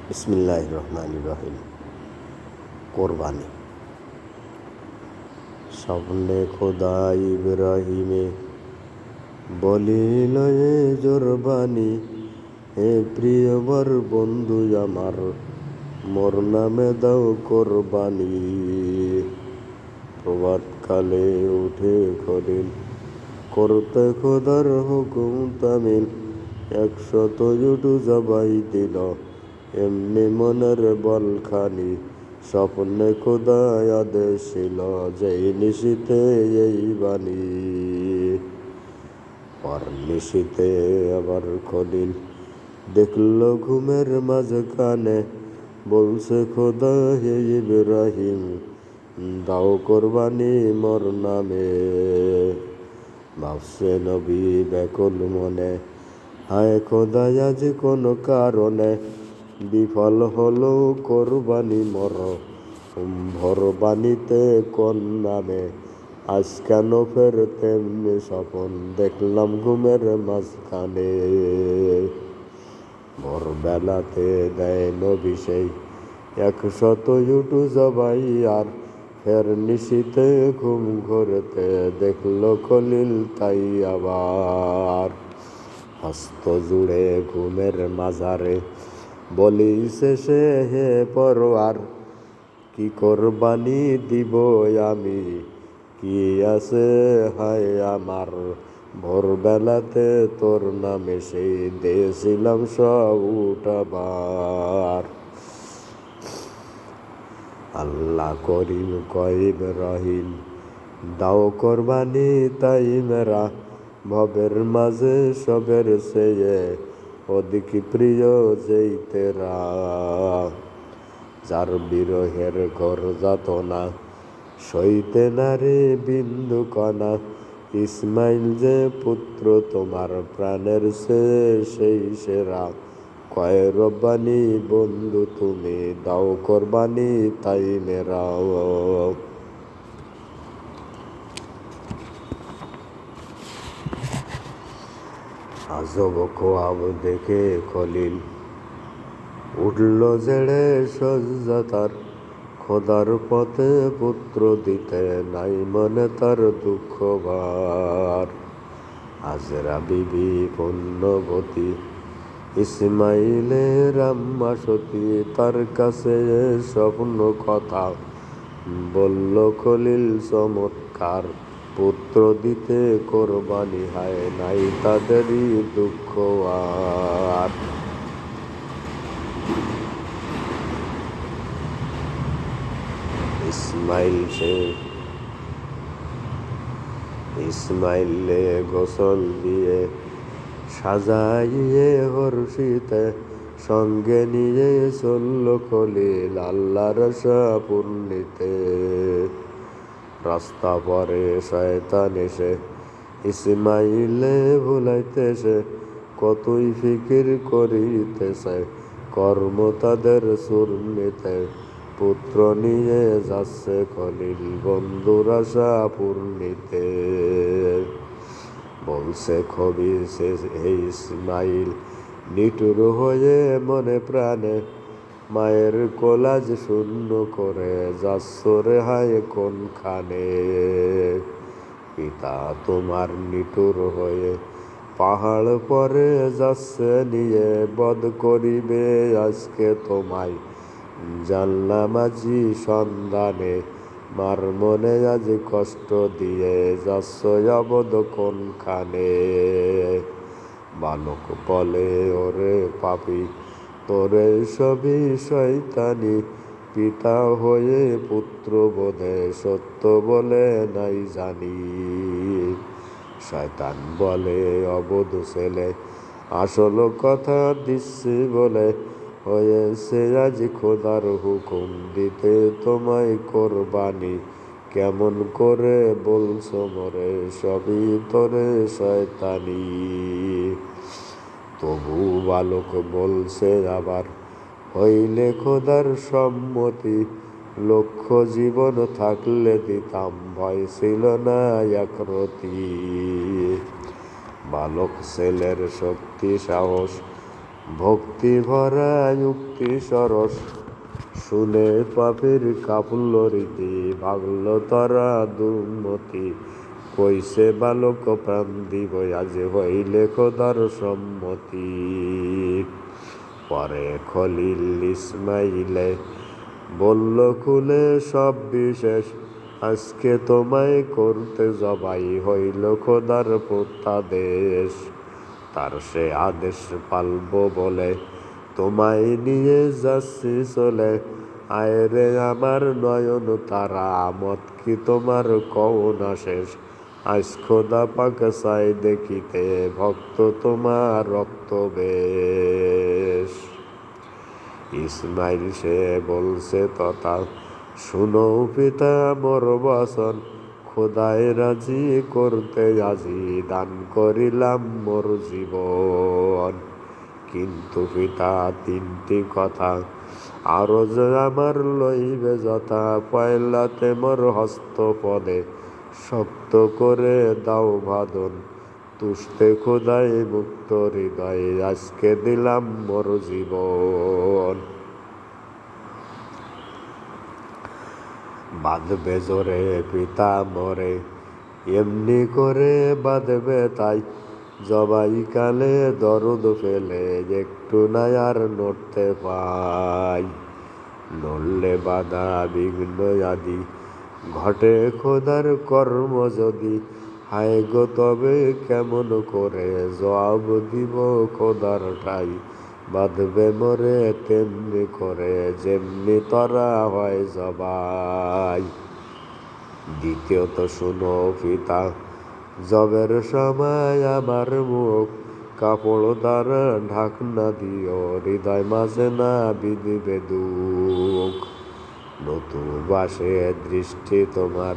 বিসমিল্লাহির রহমানির রহিম। কোরবানি। স্বপ্নে খোদা ইব্রাহিমে বলিল এ জোরবানি, হে প্রিয়বর বন্ধু আমার, মোর নামে দাও কোরবানি। প্রভাতকালে উঠে খলিল করতে খোদার হুকুম তামিল, 100 উট জবাই দিল এমনি মনের বলখানি। স্বপ্নে খোদায় আদেশ ছিল যেই নিশিতে এই বাণী। পর নিশিতে আবার খলিল দেখল ঘুমের মাঝখানে, বলছে খোদা হে ইব্রাহিম, দাও কোরবানি মোর নামে। ভাবছে নবী ব্যাকুল মনে, হায় খোদা আজ কোন কারণে বিফল হলো কোরবানি মোর, ভোর বাণীতে কোন নামে। আজ কেন ফের তেমনি স্বপন দেখলাম ঘুমের মাঝখানে। ভোরবেলাতে দেয় নবী সেই 100 উট জবাই, আর ফের নিশিতে ঘুম ঘুরতে দেখলো খলিল তাই আবার। হস্ত জুড়ে ঘুমের মাঝারে বলিছে সে, হে পরওয়ার, কি কোরবানি দিব আমি, কি আছে হায় আমার। ভোরবেলাতে তোর নামে সেই দিয়েছিলাম সব উট আবার। আল্লাহ করিম কয় ইব্রাহিম, দাও কোরবানি তাই মেরা, ভবের মাঝে সবের চেয়ে অধিক প্রিয় যেই তেরা। যার বিরহের ঘর যাতনা সইতে নারে বিন্দু কণা, ইসমাইল যে পুত্র তোমার প্রাণের সেই সেরা। কয় রব্বানি বন্ধু তুমি দাও কোরবানি তাই মেরা। আজব খোয়াব দেখে খলিল উঠল জেড়ে সজ্জাতার, খোদার পথে পুত্র দিতে নাই মনে তার দুঃখ ভার। হাজরা বিবি পুণ্যবতী, ইসমাইলের আম্মা সতী, তার কাছে স্বপ্ন কথা বলল খলিল চমৎকার। পুত্র দিতে কোরবানি হায় নাই তাদেরই দুঃখ আর। ইসমাইলে গোসল দিয়ে সাজাইয়ে হর্ষিতে, সঙ্গে নিয়ে চলল খলিল আল্লাহর পূর্ণিতে। রাস্তা পরে শয়তান এসে ইসমাইলে ভুলাইতেছে, কতই ফিকির করিতেছে কর্ম তাদের চূর্ণিতে। পুত্র নিয়ে যাচ্ছে খলিল বন্ধুর আশা পূর্ণিতে। বলছে খবিছে হে ইসমাইল নিঠুর হয়ে মনে প্রাণে, মায়ের কোলাজ শূন্য করে যাচ্ছ রে হায় কোনখানে। পিতা তোমার নিঠুর হয়ে পাহাড় পরে যাচ্ছে নিয়ে, বধ করিবে আজকে তোমায় জানলাম আজি সন্ধানে। মার মনে আজ কষ্ট দিয়ে যাচ্ছ অবধ কোনখানে। বালক বলে ওরে পাপী তোরে সবই শয়তানি, পিতা হয়ে পুত্র বোধে সত্য বলে নাই জানি। শয়তান বলে অবধ ছেলে আসল কথা দিচ্ছি বলে, হয়েছে আজ খোদার হুকুম দিতে তোমায় কোরবানি। কেমন করে বলছো মোরে সবই তোরে শয়তানি। তবু বালক বলছে আবার, হইলে খোদার সম্মতি, লক্ষ জীবন থাকলে দিতাম ভয় ছিল না একরতি। বালক ছেলের শক্তি সাহস ভক্তি ভরা যুক্তি সরস শুনে পাপের কাপুল্য রীতি ভাগল তরা দুর্মতি কইছে বালক প্রাণ দিব আজ হইলে খোদার সম্মতি। পরে খলিল ইসমাইলে বলল খুলে সব বিশেষ আজকে তোমায় করতে জবাই হইল খোদার প্রত্যাদেশ। তার সে আদেশ পালব বলে তোমায় নিয়ে যাচ্ছি চলে আয়রে আমার নয়ন তারা আমত কি তোমার কও না শেষ। আজ খোদা পাক চাই দেখিতে ভক্ত তোমার রক্ত বেশ। ইসমাইল সে বলছে তথা শুনো পিতা মোর বচন খোদায় রাজি করতে আজি দান করিলাম মোর জীবন। কিন্তু পিতা তিনটি কথা আরো যে আমার লইবে যথা পয়লাতে মোর হস্ত পদে শক্ত করে দাও বাঁধন তুষ্টে খোদায় মুক্ত হৃদয়ে আজকে দিলাম মোর জীবন। বাঁধবে জোরে পিতা মরে এমনি করে বাঁধবে তাই জবাই কালে দরদ ফেলে একটু নাই আর নড়তে পাই। নড়লে বাধা বিঘ্ন আদি ঘটে খোদার কর্ম যদি হায় গো তবে কেমন করে জবাব দিব খোদার ঠাই। বাঁধবে মরে তেমনি করে যেমনি তরা হয় জবাই। দ্বিতীয়ত শুনো পিতা জবের সময় আমার মুখ কাপড় দ্বারা ঢাকনা দিও হৃদয় মাঝে না বিদিবে দুঃখ। নতুবাসে দৃষ্টি তোমার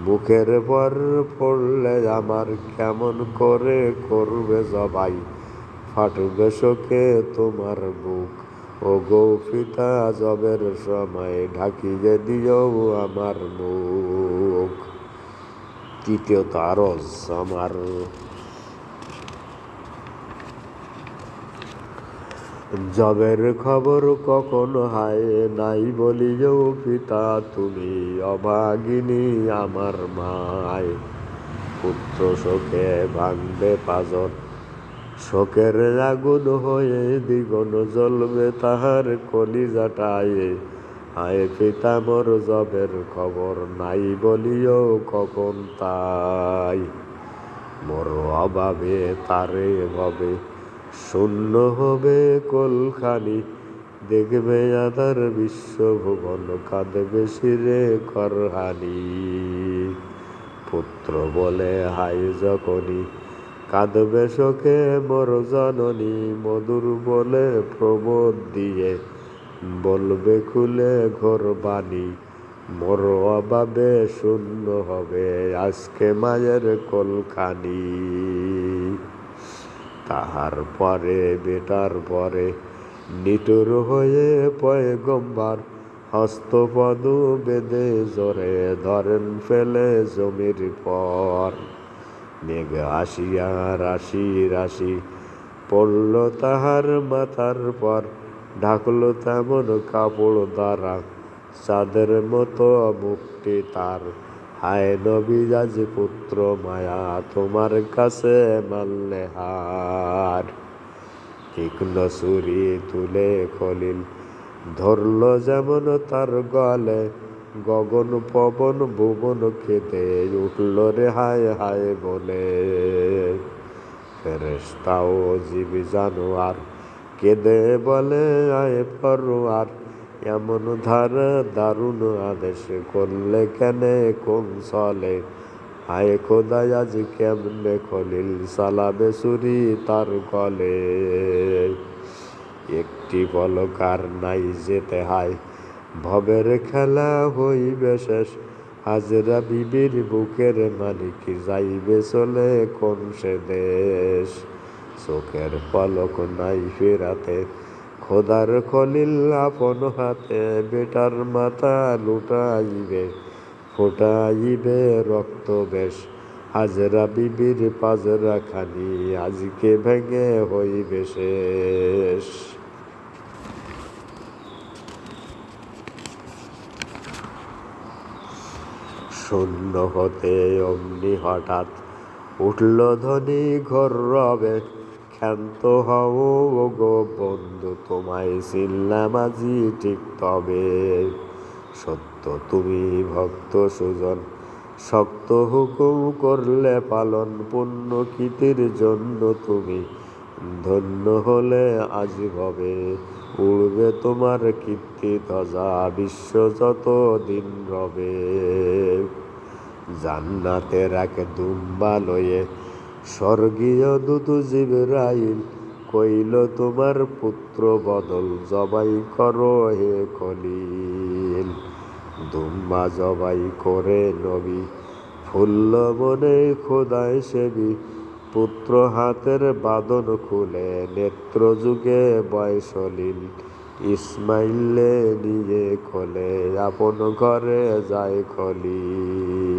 মুখের পর পড়লে আমার কেমন করে করবে জবাই ফাটবে শোকে তোমার বুক। ও গো পিতা জবের সময় ঢাকিয়ে দিও আমার মুখ। তৃতীয়ত আরজ আমার জবের খবর কখন হায় নাই বলিও পিতা তুমি অভাগিনী আমার মায়। পুত্র শোকে ভাঙবে পাজর শোকের আগুন হয়ে দ্বিগুণ জ্বলবে তাহার কলিজাটায়। হায় পিতা মোর জবের খবর নাই বলিও কখন তাই। মোর অভাবে তারে ভাবে শূন্য হবে কোলখানি দেখবে আধার বিশ্বভুবন কাঁদবে শিরে করহানি। পুত্র বলে হাই যখনই কাঁদবে শোকে মোর জননী মধুর বলে প্রবোধ দিয়ে বলবে খুলে ঘোর বাণী মোর অভাবে শূন্য হবে আজকে মায়ের কোলখানি। তাহার পরে বেটার পরে নিটুর হয়ে পয়গম্বর হস্তপদ বেঁধে জোরে ধরেন ফেলে জমির পর। মেঘ আসিয়া রাশি রাশি পড়ল তাহার মাথার পর ঢাকল তেমন কাপড় দ্বারা চাঁদের মতো মুক্তি তার। হায় নবী আজ পুত্র মায়া তোমার কাছে মানলে হার। তীক্ষ্ণ ছুরি তুলে খলিল ধরল যেমন তার গলে গগন পবন ভুবন খেতে উঠল রে হায় হায় বলে। ফেরেশতাও জীব জানোয়ার কেঁদে বলে আয় পরোয়ার এমন ধারা দারুণ আদেশ করলে কেনে কোন চলে। হায় খোদায় আজ কেমনে খলিল চালাবে ছুরি তার গলে। একটি পলকার নাই যেতে হায় ভবের খেলা হইবে শেষ হাজরা বিবির বুকের মালিক যাইবে চলে কোন সে দেশ। চোখের পলক নাই ফেরাতে খোদার খলিল আপন হাতে বেটার মাথা লুটাইবে ফোটাইবে রক্ত বেশ হাজরা বিবির পাজরা খানি আজকে ভেঙে হইবে শেষ। শূন্য হতে অমনি হঠাৎ উঠল ধ্বনি ঘোর রবে, ক্ষান্ত হও গো বন্ধু তোমায় চিনলাম আজি ঠিক তবে। সত্য তুমি ভক্ত সুজন, শক্ত হুকুম করলে পালন, পুণ্য কীর্তির জন্য তুমি ধন্য হলে আজ ভবে। উড়বে তোমার কীর্তি ধ্বজা বিশ্ব যত দিন রবে। জান্নাতের এক দুম্বা লয়ে স্বর্গীয় দূত জিবরাইল কইল তোমার পুত্র বদল জবাই করো হে খলিল। দুম্বা জবাই করে নবী ফুল্ল মনে খোদায় সেবী, পুত্র হাতের বাঁধন খুলে নেত্র যুগে বয়সলীল। ইসমাইলে নিয়ে খোলে আপন ঘরে যায় খলিল।